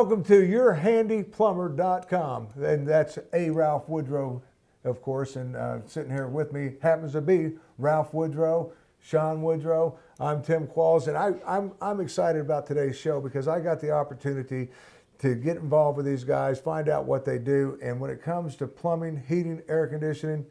welcome to yourhandyplumber.com. And that's A. Ralph Woodrow, of course, and sitting here with me happens to be Ralph Woodrow, Sean Woodrow. I'm Tim Qualls, and I'm excited about today's show because I got the opportunity to get involved with these guys, find out what they do, and when it comes to plumbing, heating, air conditioning,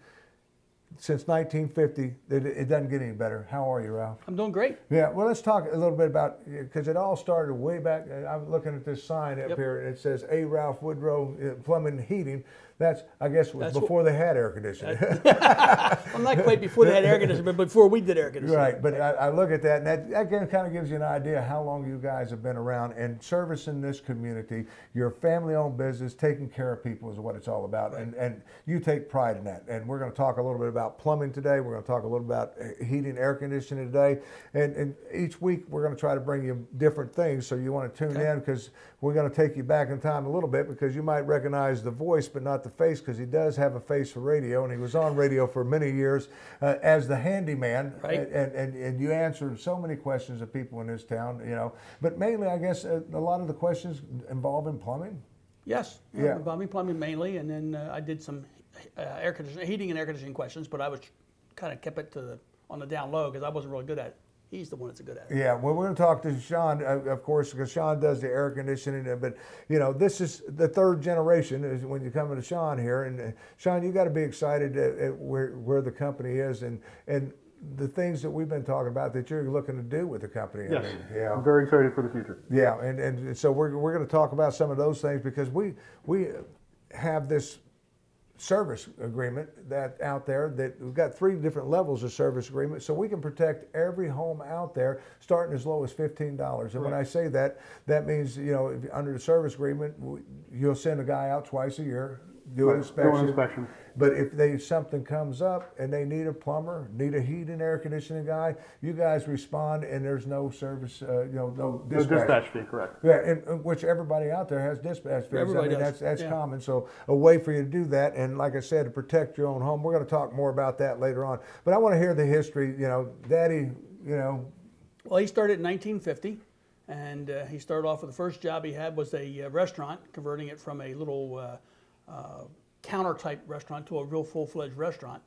since 1950, it doesn't get any better. How are you, Ralph? I'm doing great. Yeah, well, let's talk a little bit about, because it all started way back. I'm looking at this sign up here, and it says A. Ralph Woodrow Plumbing and Heating. That's, I guess, was before they had air conditioning. Well, not quite before they had air conditioning, but before we did air conditioning. Right, but I look at that, and that kind of gives you an idea how long you guys have been around and servicing this community. You're a family-owned business, taking care of people is what it's all about, right. And you take pride in that. And we're going to talk a little bit about plumbing today. We're going to talk a little about heating, air conditioning today. And each week we're going to try to bring you different things, so you want to tune in, because we're going to take you back in time a little bit, because you might recognize the voice but not the face, because he does have a face for radio, and he was on radio for many years as the handyman, right. and you answered so many questions of people in this town, you know. But mainly, I guess, a lot of the questions involving plumbing. Yes, plumbing mainly, and then I did some air conditioning, heating and air conditioning questions, but I was kind of kept it to on the down low because I wasn't really good at it. He's the one that's good at it. Yeah, well, we're going to talk to Sean, of course, because Sean does the air conditioning. But, you know, this is the third generation is when you come to Sean here. And, Sean, you got to be excited at where the company is and the things that we've been talking about that you're looking to do with the company. Yes, I mean, yeah. I'm very excited for the future. Yeah, and so we're going to talk about some of those things, because we have this service agreement that out there that we've got 3 different levels of service agreement, so we can protect every home out there starting as low as $15. And when I say that, that means, you know, under the service agreement, you'll send a guy out twice a year, do an inspection. But if something comes up and they need a plumber, need a heat and air conditioning guy, you guys respond, and there's no service, no dispatch fee, correct? Yeah, and which everybody out there has dispatch fees. Everybody does. That's common. So a way for you to do that, and like I said, to protect your own home. We're going to talk more about that later on. But I want to hear the history. You know, Daddy, you know. Well, he started in 1950, and he started off with the first job he had was a restaurant, converting it from a little counter-type restaurant to a real full-fledged restaurant,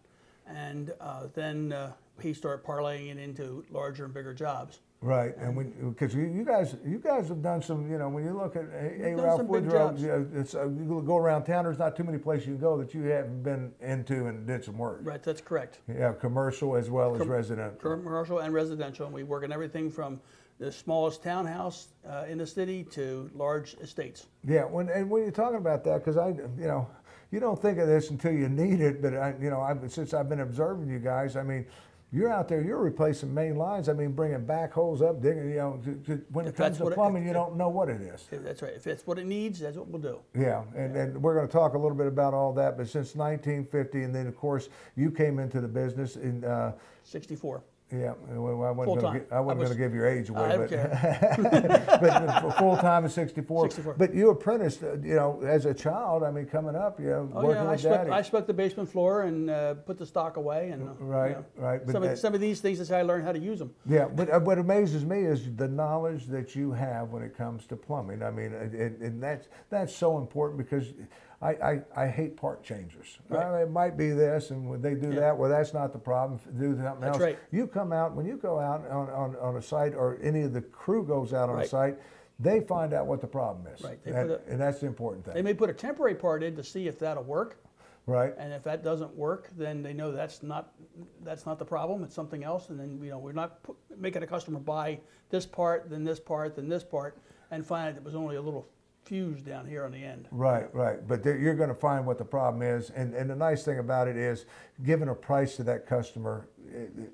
and then he started parlaying it into larger and bigger jobs. Right, and because you guys have done some, you know, when you look at A. Ralph Woodrow, you go around town, there's not too many places you can go that you haven't been into and did some work. Right, that's correct. Yeah, commercial as well as residential. Commercial and residential, and we work in everything from the smallest townhouse in the city to large estates. Yeah, when you're talking about that, because you don't think of this until you need it, but since I've been observing you guys, I mean, you're out there, you're replacing main lines. I mean, bringing backhoes up, digging. You know, when it comes to plumbing, you don't know what it is. That's right. If that's what it needs, that's what we'll do. Yeah, and we're going to talk a little bit about all that. But since 1950, and then of course you came into the business in 64. Yeah, well, I wasn't going to give your age away, I but, care. but full time at 64. 64. But you apprenticed, as a child. I mean, coming up, working with Daddy. I swept the basement floor and put the stock away, and right. But some of these things is how I learned how to use them. Yeah, but what amazes me is the knowledge that you have when it comes to plumbing. I mean, and that's so important, because I hate part changers. Right. It might be this, and when they do that, well, that's not the problem. Do something else. Right. You come out, when you go out on a site, or any of the crew goes out on a site, they find out what the problem is. Right. And that's the important thing. They may put a temporary part in to see if that'll work. Right. And if that doesn't work, then they know that's not the problem. It's something else. And then we're not making a customer buy this part, then this part, then this part, and find it was only a little fuse down here on the end. Right. But you're going to find what the problem is, and the nice thing about it is giving a price to that customer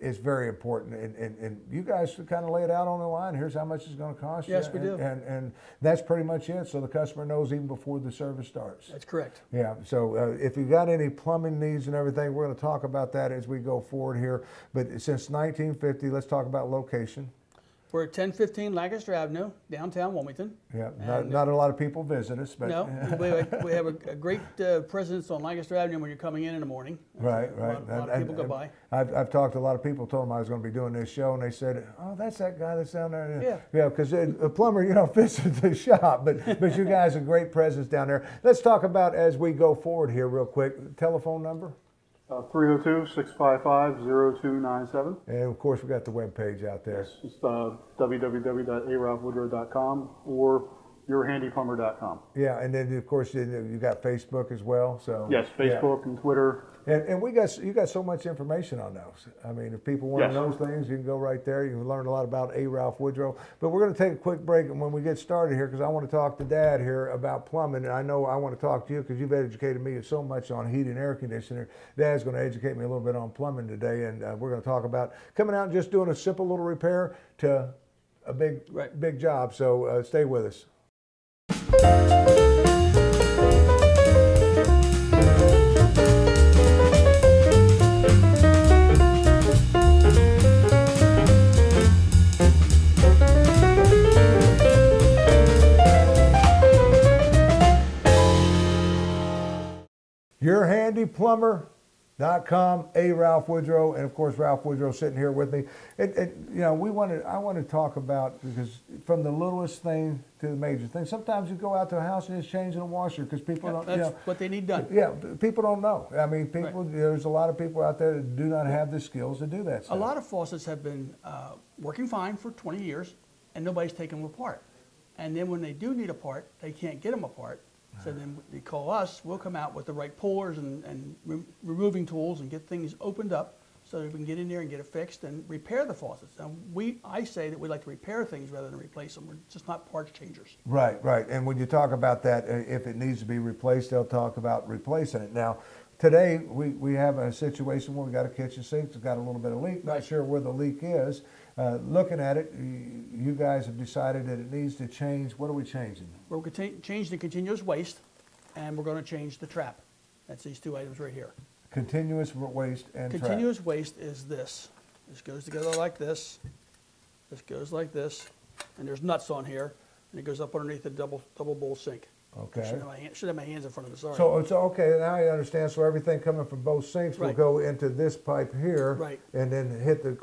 is very important. And you guys kind of lay it out on the line. Here's how much it's going to cost you. Yes, we do. And that's pretty much it. So the customer knows even before the service starts. That's correct. Yeah. So if you got any plumbing needs and everything, we're going to talk about that as we go forward here. But since 1950, let's talk about location. We're at 1015 Lancaster Avenue, downtown Wilmington. Yeah, And, not a lot of people visit us, but No, we have a great presence on Lancaster Avenue when you're coming in the morning. right. A lot of people go by. I've talked to a lot of people, told them I was going to be doing this show, and they said, "Oh, that's that guy that's down there." Yeah, because a plumber, fits at the shop, but you guys are a great presence down there. Let's talk about as we go forward here, real quick. Telephone number. 302-655-0297. And of course, we got the web page out there. It's www.aralphwoodrow.com or yourhandyplumber.com. Yeah, and then of course you got Facebook as well. So Yes, Facebook and Twitter. And you got so much information on those. I mean, if people want to know things, you can go right there. You can learn a lot about A. Ralph Woodrow. But we're going to take a quick break, and when we get started here, because I want to talk to Dad here about plumbing, and I know I want to talk to you because you've educated me so much on heat and air conditioner. Dad's going to educate me a little bit on plumbing today, and we're going to talk about coming out and just doing a simple little repair to a big job. So stay with us. YourHandyPlumber.com, A. Ralph Woodrow, and of course Ralph Woodrow sitting here with me. I want to talk about, because from the littlest thing to the major thing, sometimes you go out to a house and it's changing a washer because people don't. That's what they need done. Yeah, people don't know. I mean, there's a lot of people out there that do not have the skills to do that stuff. A lot of faucets have been working fine for 20 years, and nobody's taken them apart. And then when they do need a part, they can't get them apart. So then they call us, we'll come out with the right pullers and removing tools and get things opened up so that we can get in there and get it fixed and repair the faucets. And I say that we like to repair things rather than replace them. We're just not parts changers. Right. And when you talk about that, if it needs to be replaced, they'll talk about replacing it. Now, today we have a situation where we got a kitchen sink that's got a little bit of leak. Not sure where the leak is. Looking at it, you guys have decided that it needs to change. What are we changing? We're going to change the continuous waste, and we're going to change the trap. That's these two items right here. Continuous waste and trap. Continuous waste is this. This goes together like this. This goes like this, and there's nuts on here, and it goes up underneath the double bowl sink. Okay. Should have my hands in front of the sorry. So it's okay. Now I understand. So everything coming from both sinks will go into this pipe here, and then hit the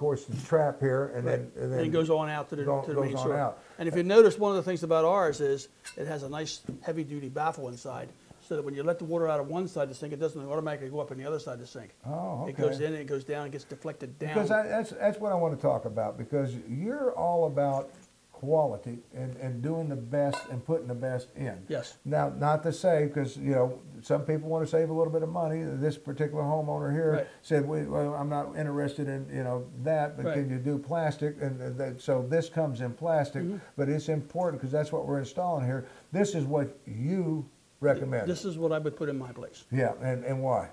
trap here, and then it goes on out to the main sewer. Out. And if you notice, one of the things about ours is it has a nice heavy-duty baffle inside, so that when you let the water out of one side of the sink, it doesn't automatically go up on the other side of the sink. Oh, okay. It goes in, it goes down, it gets deflected down. Because that's what I want to talk about, because you're all about quality and doing the best and putting the best in. Yes. Now, not to say, because some people want to save a little bit of money. This particular homeowner here said, "Well, I'm not interested in that, but can you do plastic?" And so this comes in plastic, but it's important because that's what we're installing here. This is what you recommend. This is what I would put in my place. Yeah, and why?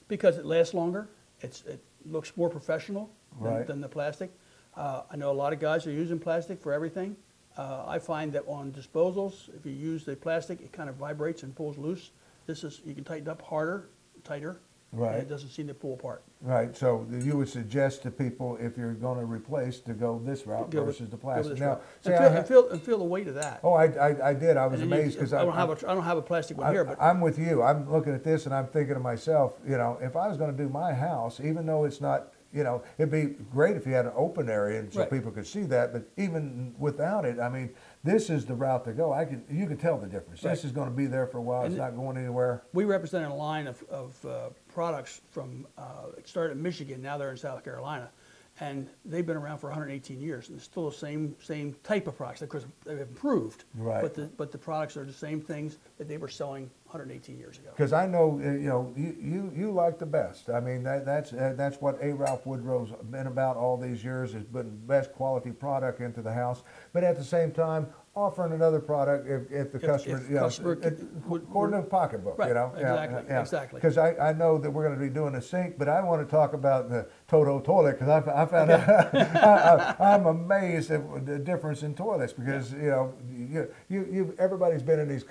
Because it lasts longer. It looks more professional than the plastic. I know a lot of guys are using plastic for everything. I find that on disposals, if you use the plastic, it kind of vibrates and pulls loose. You can tighten up tighter, and it doesn't seem to pull apart. Right, so you would suggest to people, if you're going to replace, to go this route versus the plastic. Now, and feel the weight of that. Oh, I did. I was amazed because I don't have a plastic one here, but I'm with you. I'm looking at this and I'm thinking to myself, if I was going to do my house, even though it's not, it'd be great if you had an open area and so people could see that. But even without it, I mean, this is the route to go. You can tell the difference. This is going to be there for a while. It's not going anywhere. We represent a line of products from it started in Michigan. Now they're in South Carolina, and they've been around for 118 years, and it's still the same type of products. Of course, they've improved, but the products are the same things that they were selling 118 years ago. Because I know, you like the best. I mean, that's what A. Ralph Woodrow's been about all these years, is putting best quality product into the house, but at the same time offering another product if the customer, according to the pocketbook, Exactly. Because I know that we're going to be doing a sink, but I want to talk about the Toto toilet, because I found out I'm amazed at the difference in toilets, because everybody's been in these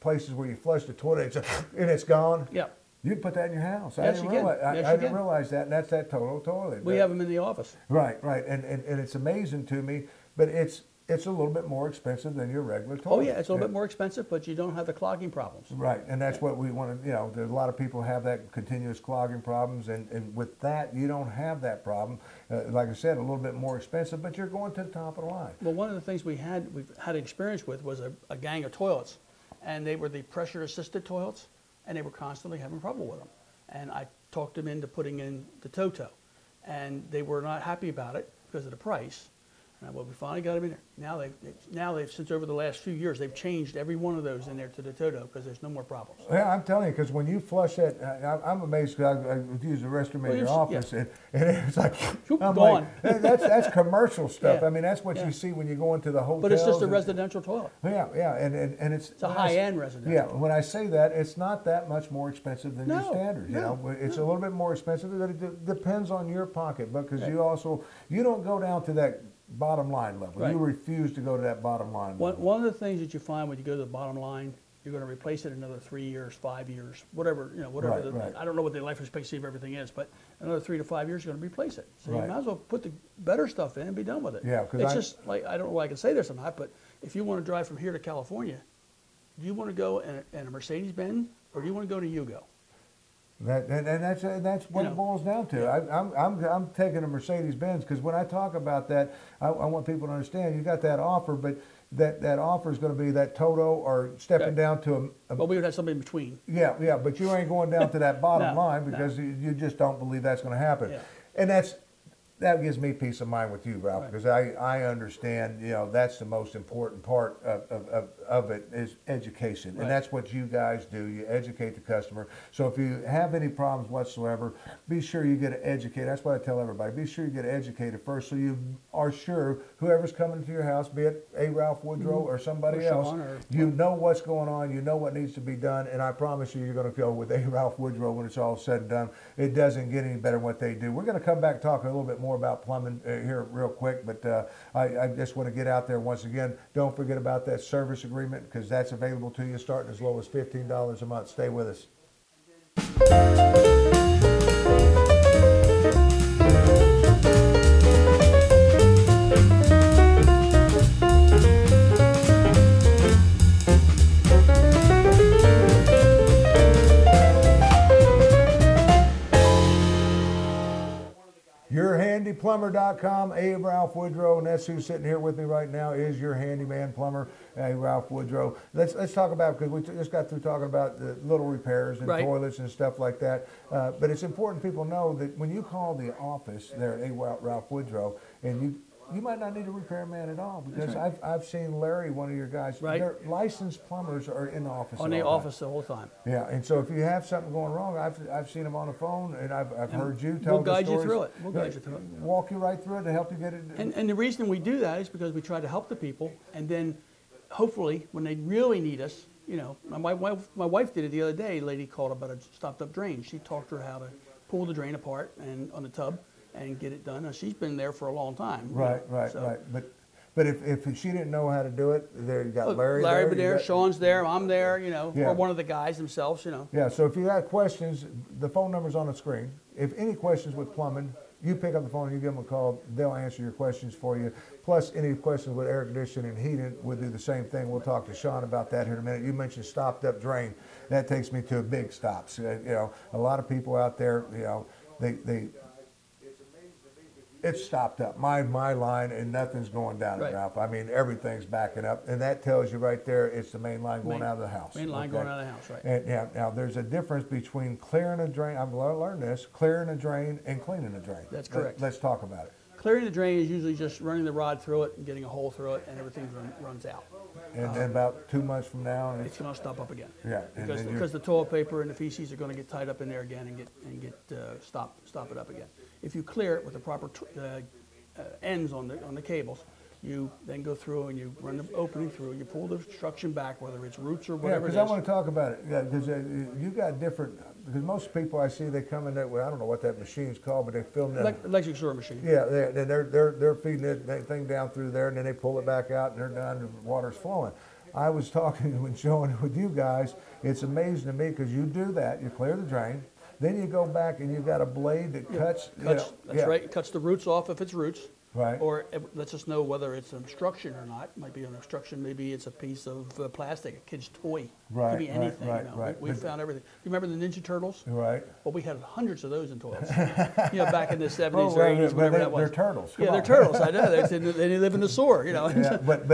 places where you flush the toilet and it's gone. Yeah. You can put that in your house. Yes, you can. Yes, I you didn't can. realize that, and that's that Toto toilet. We have them in the office. Right, right, and it's amazing to me, but it's a little bit more expensive than your regular toilet. Oh yeah, it's a little bit more expensive, but you don't have the clogging problems. Right, and that's what we want to, there's a lot of people have that continuous clogging problems, and with that, you don't have that problem. Like I said, a little bit more expensive, but you're going to the top of the line. Well, one of the things we've had experience with was a gang of toilets, and they were the pressure-assisted toilets, and they were constantly having trouble with them. And I talked them into putting in the Toto, and they were not happy about it because of the price. And we finally got them in there. Now they've since over the last few years, they've changed every one of those in there to the Toto because there's no more problems. Yeah, I'm telling you, because when you flush that, I'm amazed because I would use the restroom in your office, and it's like, I'm gone. like, that's commercial stuff. Yeah. I mean, that's what you see when you go into the hotels. But it's just a residential toilet. Yeah, and it's a high-end residential. Yeah, when I say that, it's not that much more expensive than your standard. It's a little bit more expensive, but it depends on your pocketbook because you don't go down to that bottom line level. Right. You refuse to go to that bottom line level. One of the things that you find when you go to the bottom line, you're going to replace it another 3 years, 5 years, whatever. Right. I don't know what the life expectancy of everything is, but another 3 to 5 years, you're going to replace it. So Right. you might as well put the better stuff in and be done with it. Yeah, 'cause it's just like, I don't know why I can say this or not, but if you want to drive from here to California, do you want to go in a Mercedes-Benz or do you want to go to Yugo? That's what it boils down to. I'm taking a Mercedes Benz because when I talk about that, I want people to understand you got that offer, but that offer is going to be that Toto or stepping down to Well, we would have something in between. Yeah, but you ain't going down to that bottom line because you just don't believe that's going to happen, and that gives me peace of mind with you, Ralph, because I understand, that's the most important part of it is education. And that's what you guys do. You educate the customer. So if you have any problems whatsoever, be sure you get educated. That's what I tell everybody. Be sure you get educated first so you are sure whoever's coming to your house, be it a Ralph Woodrow or somebody else, you know what's going on, you know what needs to be done, and I promise you're going to go with a Ralph Woodrow when it's all said and done. It doesn't get any better than what they do. We're going to come back and talk a little bit more about plumbing here real quick, but I just want to get out there once again. Don't forget about that service agreement because that's available to you starting as low as $15 a month. Stay with us. YourHandyPlumber.com, A. Ralph Woodrow, and that's who's sitting here with me right now is your handyman plumber, A. Ralph Woodrow. Let's talk about, because we just got through talking about the little repairs and toilets and stuff like that, but it's important people know that when you call the office there at A. Ralph Woodrow, and you might not need a repairman at all because I've seen Larry, one of your guys. Their licensed plumbers are in the office. On the office the whole time. Yeah, and so if you have something going wrong, I've seen them on the phone, and I've heard you tell the stories. We'll guide you through it. We'll guide you through it. Walk you right through it to help you get it. And the reason we do that is because we try to help the people, and then hopefully when they really need us, my wife did it the other day. A lady called about a stopped up drain. She taught her how to pull the drain apart and on the tub and get it done. Now, she's been there for a long time. Right. But if she didn't know how to do it, there you got Larry. Larry there, Sean's there, I'm there, or one of the guys themselves, Yeah. So if you got questions, the phone number's on the screen. If any questions with plumbing, you pick up the phone, you give them a call, they'll answer your questions for you. Plus, any questions with air conditioning and heating, we'll do the same thing. We'll talk to Sean about that here in a minute. You mentioned stopped up drain. That takes me to big stops. A lot of people out there, it's stopped up. My line, and nothing's going down it, Ralph. I mean, everything's backing up, and that tells you right there it's the main line going out of the house. Main line going out of the house, right. And now there's a difference between clearing a drain, I've learned this, clearing a drain and cleaning a drain. That's correct. Let's talk about it. Clearing the drain is usually just running the rod through it and getting a hole through it, and everything runs out. And then about 2 months from now, it's going to stop up again. Yeah, because the toilet paper and the feces are going to get tied up in there again and stop it up again. If you clear it with the proper ends on the cables, you then go through and you run the opening through, you pull the obstruction back, whether it's roots or whatever it is. Yeah, because I want to talk about it. Yeah, because you got different, because most people I see, they come in there, well, I don't know what that machine's called, but they film that. Electric sort machine. Yeah, they're feeding that thing down through there, and then they pull it back out, and they're done, the water's flowing. I was talking and showing it with you guys. It's amazing to me because you do that. You clear the drain. Then you go back and you've got a blade that cuts. That's right. It cuts the roots off if it's roots. Right. Or it lets us know whether it's an obstruction or not. It might be an obstruction. Maybe it's a piece of plastic, a kid's toy. Right, Could be anything. right, you know. right. We found everything. You remember the Ninja Turtles? Right. Well, we had hundreds of those in toilets. Back in the 70s Oh, or 80s, whatever that was. They're turtles. Yeah, Come they're on. turtles. I know. They live in the sewer. Yeah, but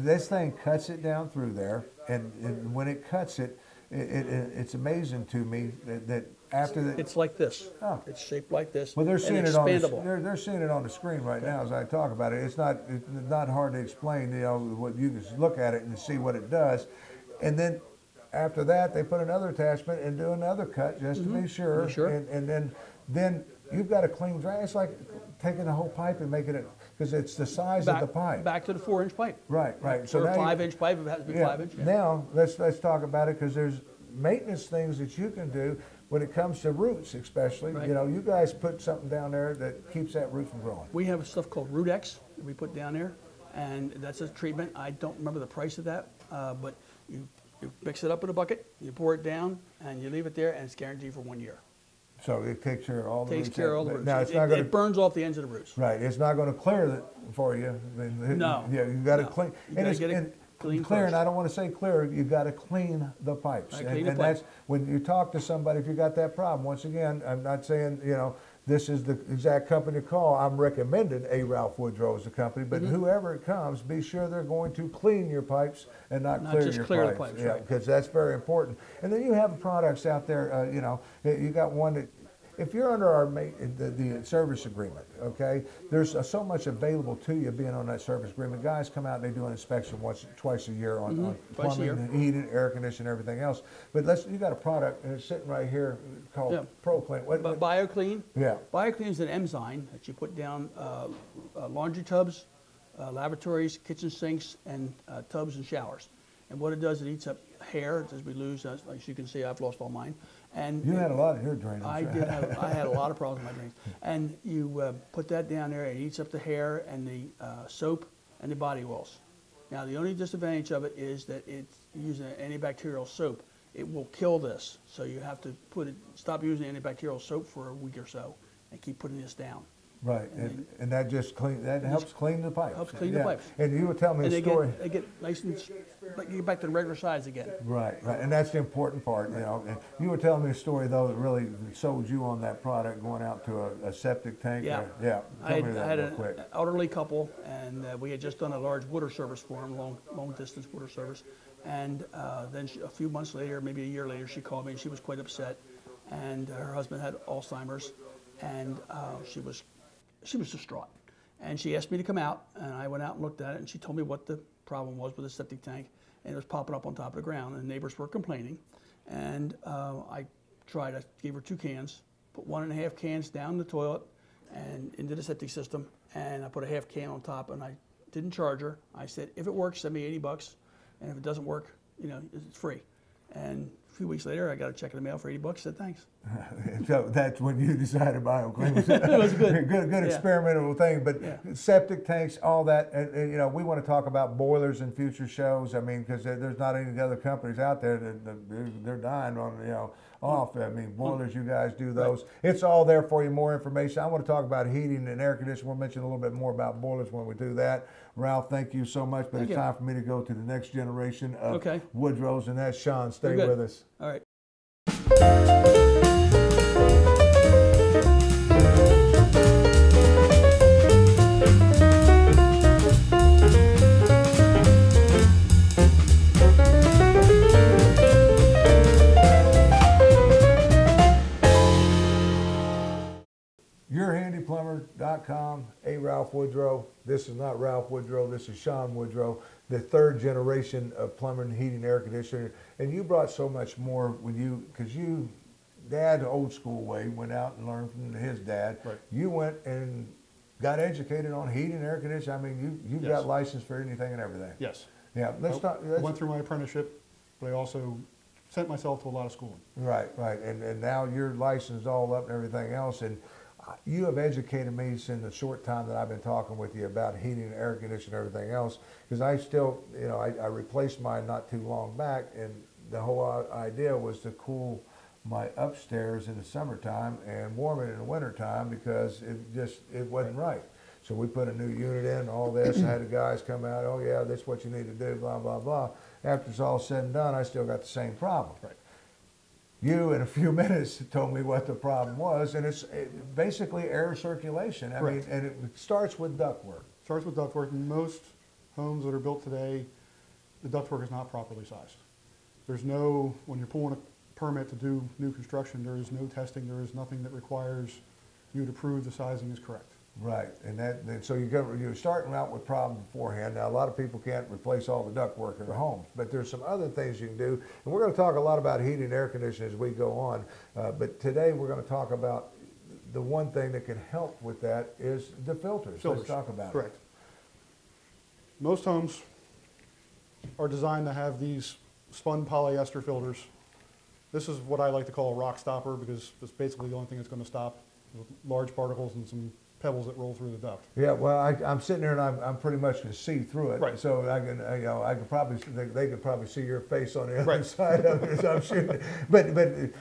this thing cuts it down through there, and when it cuts it, it's amazing to me that after the It's like this. Oh. It's shaped like this. well, they're seeing and it on expandable. they're seeing it on the screen right now as I talk about it. It's not hard to explain. You know, what you just look at it and see what it does, and then after that they put another attachment and do another cut just to be sure. Be sure. And then you've got a clean drain. It's like taking the whole pipe and making it because it's the size of the pipe. Back to the 4-inch pipe. Right. So or a now 5-inch pipe, if it has to be 5 inch. Yeah. Now let's talk about it because there's maintenance things that you can do when it comes to roots, especially. Right. You know, you guys put something down there that keeps that root from growing. We have stuff called Root X that we put down there, and that's a treatment. I don't remember the price of that, but you mix it up in a bucket, you pour it down, and you leave it there, and it's guaranteed for 1 year. So it takes care of all the Takes roots. care of all the roots. Now it's not going It burns off the ends of the roots. right. It's not going to clear it for you. No. Yeah, you got to No. clean. You gotta get it clean clear, and first. I don't want to say clear. You got to clean the pipes. Right, clean the and pipes. that's when you talk to somebody. If you got that problem, once again, I'm not saying this is the exact company to call. I'm recommending a Ralph Woodrow as the company, but whoever it comes, be sure they're going to clean your pipes and not clear just your clear the pipes. pipes, Yeah, right. because that's very important. And then you have products out there. You got one that. If you're under the service agreement, okay, there's so much available to you being on that service agreement. Guys come out and they do an inspection twice a year on Twice a plumbing, year. and heating, air conditioning, everything else. But you got a product and it's sitting right here called Yeah. ProClean. But BioClean, Yeah. BioClean is an enzyme that you put down laundry tubs, lavatories, kitchen sinks, and tubs and showers. And what it does, it eats up hair as we lose. As you can see, I've lost all mine. And You had a lot of hair drainage. I did. I had a lot of problems with my drains. And you put that down there, it eats up the hair and the soap and the body oils. Now, the only disadvantage of it is that it's using an antibacterial soap. It will kill this, so you have to stop using antibacterial soap for a week or so, and keep putting this down. Right, and that just helps clean the pipes. Helps clean the pipes. And you were telling me And a story. they get nice and like you get back to the regular size again. Right, and that's the important part, And you were telling me a story though that really sold you on that product, going out to a septic tank. Yeah. Yeah. I Tell me that had real an quick. elderly couple, and we had just done a large water service for them, long distance water service. And then a few months later, maybe a year later, she called me and she was quite upset. And her husband had Alzheimer's, and she was distraught. And she asked me to come out, and I went out and looked at it, and she told me what the problem was with the septic tank, and it was popping up on top of the ground, and the neighbors were complaining. And I gave her 2 cans, put 1.5 cans down the toilet and into the septic system, and I put a half can on top, and I didn't charge her. I said, if it works, send me $80, and if it doesn't work, it's free. And a few weeks later, I got a check in the mail for $80, said thanks. So that's when you decided BioClean was It was good. good Yeah. experimental thing. But Yeah. septic tanks, all that, and, we want to talk about boilers in future shows. I mean, because there's not any other companies out there that they're dying on, off. I mean, boilers, you guys do those. Right. It's all there for you. More information. I want to talk about heating and air conditioning. We'll mention a little bit more about boilers when we do that. Ralph, thank you so much. But it's time for me to go to the next generation of Woodrows, and that's Sean. Stay with us. All right. YourHandyPlumber.com, a Ralph Woodrow. This is not Ralph Woodrow, this is Sean Woodrow, the 3rd generation of plumbing, heating, air conditioner. And you brought so much more because Dad, old school way, went out and learned from his dad. Right. You went and got educated on heating, air conditioning. I mean, you Yes. got licensed for anything and everything. Yes. Yeah, I went through my apprenticeship, but I also sent myself to a lot of schooling. Right, and now you're licensed all up and everything else. And you have educated me in the short time that I've been talking with you about heating and air conditioning and everything else, because I still, you know, I replaced mine not too long back, and the whole idea was to cool my upstairs in the summertime and warm it in the wintertime because it wasn't right. So we put a new unit in, all this. I had the guys come out, oh yeah, that's what you need to do, blah, blah, blah. After it's all said and done, I still got the same problem. Right. You, in a few minutes, told me what the problem was, and it's basically air circulation. I mean, and it starts with ductwork. Starts with ductwork. In most homes that are built today, the ductwork is not properly sized. There's no, when you're pulling a permit to do new construction, there is no testing, there is nothing that requires you to prove the sizing is correct. Right, and so you're starting out with problems beforehand. Now, a lot of people can't replace all the ductwork in their homes, but there's some other things you can do. And we're going to talk a lot about heating and air conditioning as we go on. But today we're going to talk about the one thing that can help with that is the filters. Let's talk about Correct. Most homes are designed to have these spun polyester filters. This is what I like to call a rock stopper because it's basically the only thing that's going to stop large particles and some pebbles that roll through the duct. Yeah, well, I'm sitting there and I'm pretty much going to see through it. Right. So I can, you know, I could probably, they could probably see your face on the other side of it as I'm shooting. But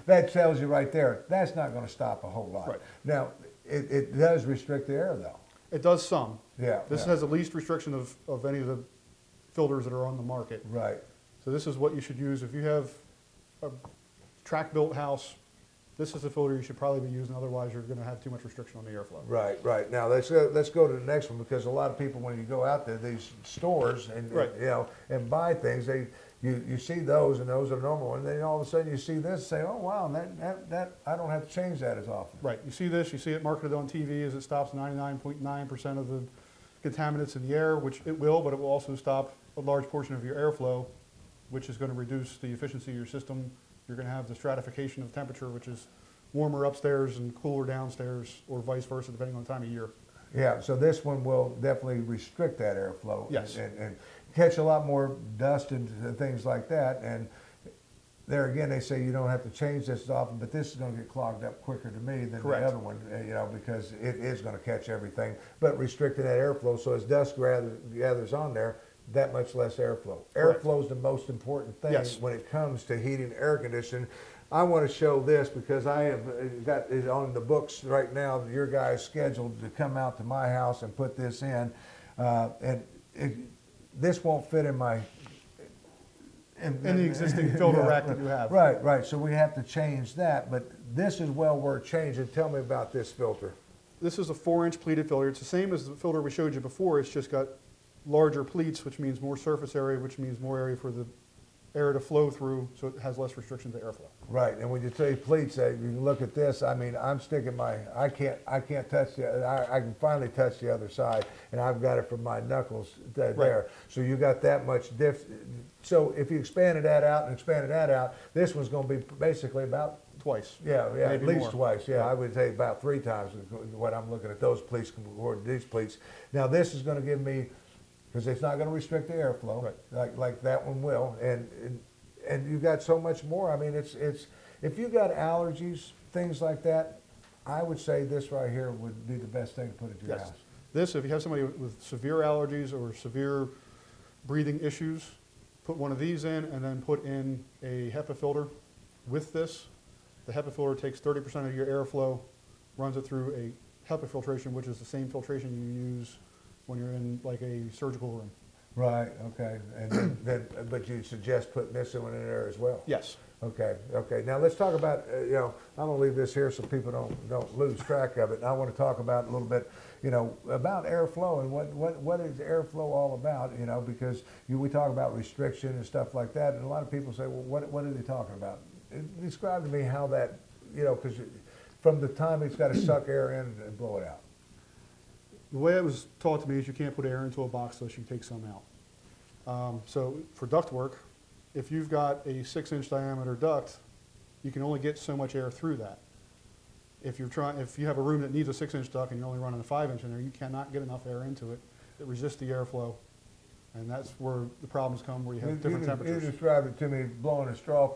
that tells you right there, that's not going to stop a whole lot. Right. Now, it does restrict the air though. It does some. Yeah. This has the least restriction of any of the filters that are on the market. Right. So this is what you should use. If you have a track-built house, this is the filter you should probably be using, otherwise you're going to have too much restriction on the airflow. Right, right. Now let's go to the next one, because a lot of people, when you go out to these stores and you know, and buy things, you see those, and those are normal, and then all of a sudden you see this and say, oh wow, that I don't have to change that as often. Right. You see this, you see it marketed on TV as it stops 99.9% of the contaminants in the air, which it will, but it will also stop a large portion of your airflow, which is going to reduce the efficiency of your system. You're going to have the stratification of temperature, which is warmer upstairs and cooler downstairs, or vice versa, depending on the time of year. Yeah, so this one will definitely restrict that airflow. Yes. And catch a lot more dust and things like that. And there again, they say you don't have to change this as often, but this is going to get clogged up quicker to me than Correct. the other one, you know, because it is going to catch everything, but restricting that airflow. So as dust gathers on there, that much less airflow. Correct. Airflow is the most important thing Yes. when it comes to heating and air conditioning. I want to show this because I have got it on the books right now. Your guy's scheduled to come out to my house and put this in, this won't fit in my In the existing filter rack that you have. Right, right. So we have to change that, but this is well worth changing. Tell me about this filter. This is a 4-inch pleated filter. It's the same as the filter we showed you before. It's just got larger pleats, which means more surface area, which means more area for the air to flow through, so it has less restriction to airflow. Right, and when you say pleats, you can look at this. I mean, I'm sticking I can't touch I can finally touch the other side, and I've got it from my knuckles there. So you got that much diff. So if you expanded that out and expanded that out, this one's going to be basically about Twice. Yeah, Maybe at least more. twice. Yeah, I would say about 3 times what I'm looking at those pleats compared to these pleats. Now this is going to give me, because it's not going to restrict the airflow, like that one will, and you've got so much more. I mean, it's if you got allergies, things like that, I would say this right here would be the best thing to put at your house. This, if you have somebody with severe allergies or severe breathing issues, put one of these in, and then put in a HEPA filter with this. The HEPA filter takes 30% of your airflow, runs it through a HEPA filtration, which is the same filtration you use when you're in like a surgical room. Right. Okay. And then but you suggest putting this one in there as well. Yes. Okay. Okay. Now let's talk about you know, I'm going to leave this here so people don't lose track of it. And I want to talk about a little bit, you know, about airflow and what is airflow all about, you know, because we talk about restriction and stuff like that, and a lot of people say, well, what are they talking about? Describe to me how that, you know, because from the time it's got to suck air in and blow it out. The way it was taught to me is you can't put air into a box unless you take some out. So for ductwork, if you've got a 6-inch diameter duct, you can only get so much air through that. If you have a room that needs a 6-inch duct and you're only running a 5-inch in there, you cannot get enough air into it. It resists the airflow, and that's where the problems come, where you have different temperatures. You described it to me, blowing a straw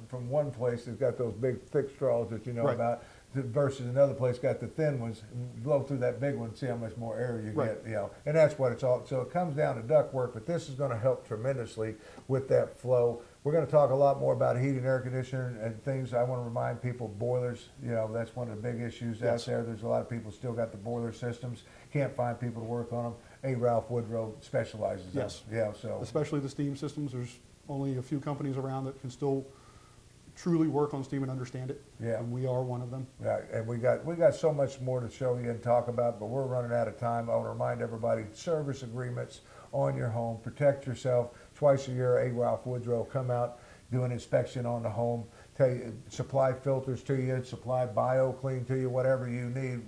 from one place that's got those big thick straws that you know about, versus another place got the thin ones. Blow through that big one, see how much more air you Right. get. You know, and that's what it's all. So it comes down to duct work, but this is going to help tremendously with that flow. We're going to talk a lot more about heating, air conditioning, and things. I want to remind people, boilers. You know, that's one of the big issues out Yes. there. There's a lot of people still got the boiler systems. Can't find people to work on them. A. Ralph Woodrow specializes. in Yes. them. Yeah. So. Especially the steam systems, there's only a few companies around that can still truly work on steam and understand it. Yeah. And we are one of them. Right, and we got so much more to show you and talk about, but we're running out of time. I want to remind everybody: service agreements on your home. Protect yourself. Twice a year, A. Ralph Woodrow come out, do an inspection on the home. Tell you, supply filters to you, supply BioClean to you, whatever you need.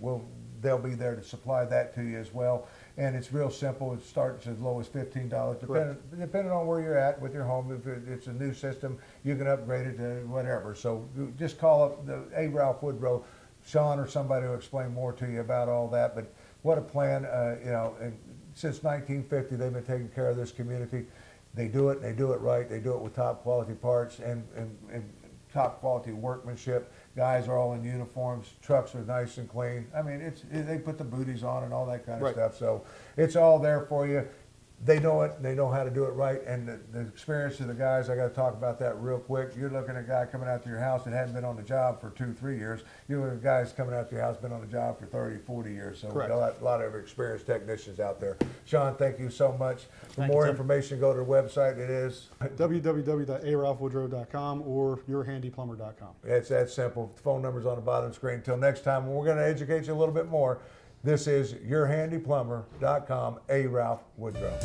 They'll be there to supply that to you as well. And it's real simple. It starts as low as $15, depending on where you're at with your home. If it's a new system, you can upgrade it to whatever. So just call up the A. Ralph Woodrow, Sean or somebody will explain more to you about all that. But what a plan, you know, and since 1950, they've been taking care of this community. They do it, and they do it right. They do it with top quality parts and top quality workmanship. Guys are all in uniforms. Trucks are nice and clean. I mean, they put the booties on and all that kind of Right. stuff. So it's all there for you. They know it. They know how to do it right. And the experience of the guys, I got to talk about that real quick. You're looking at a guy coming out to your house that hadn't been on the job for 2-3 years. You're looking at guys coming out to your house been on the job for 30-40 years. So Correct. a lot of experienced technicians out there. Sean, thank you so much. For Thank you, more Tim. information, go to the website. It is www.aralphwoodrow.com or yourhandyplumber.com. It's that simple. The phone number's on the bottom of the screen. Until next time, we're going to educate you a little bit more. This is yourhandyplumber.com, A. Ralph Woodrow.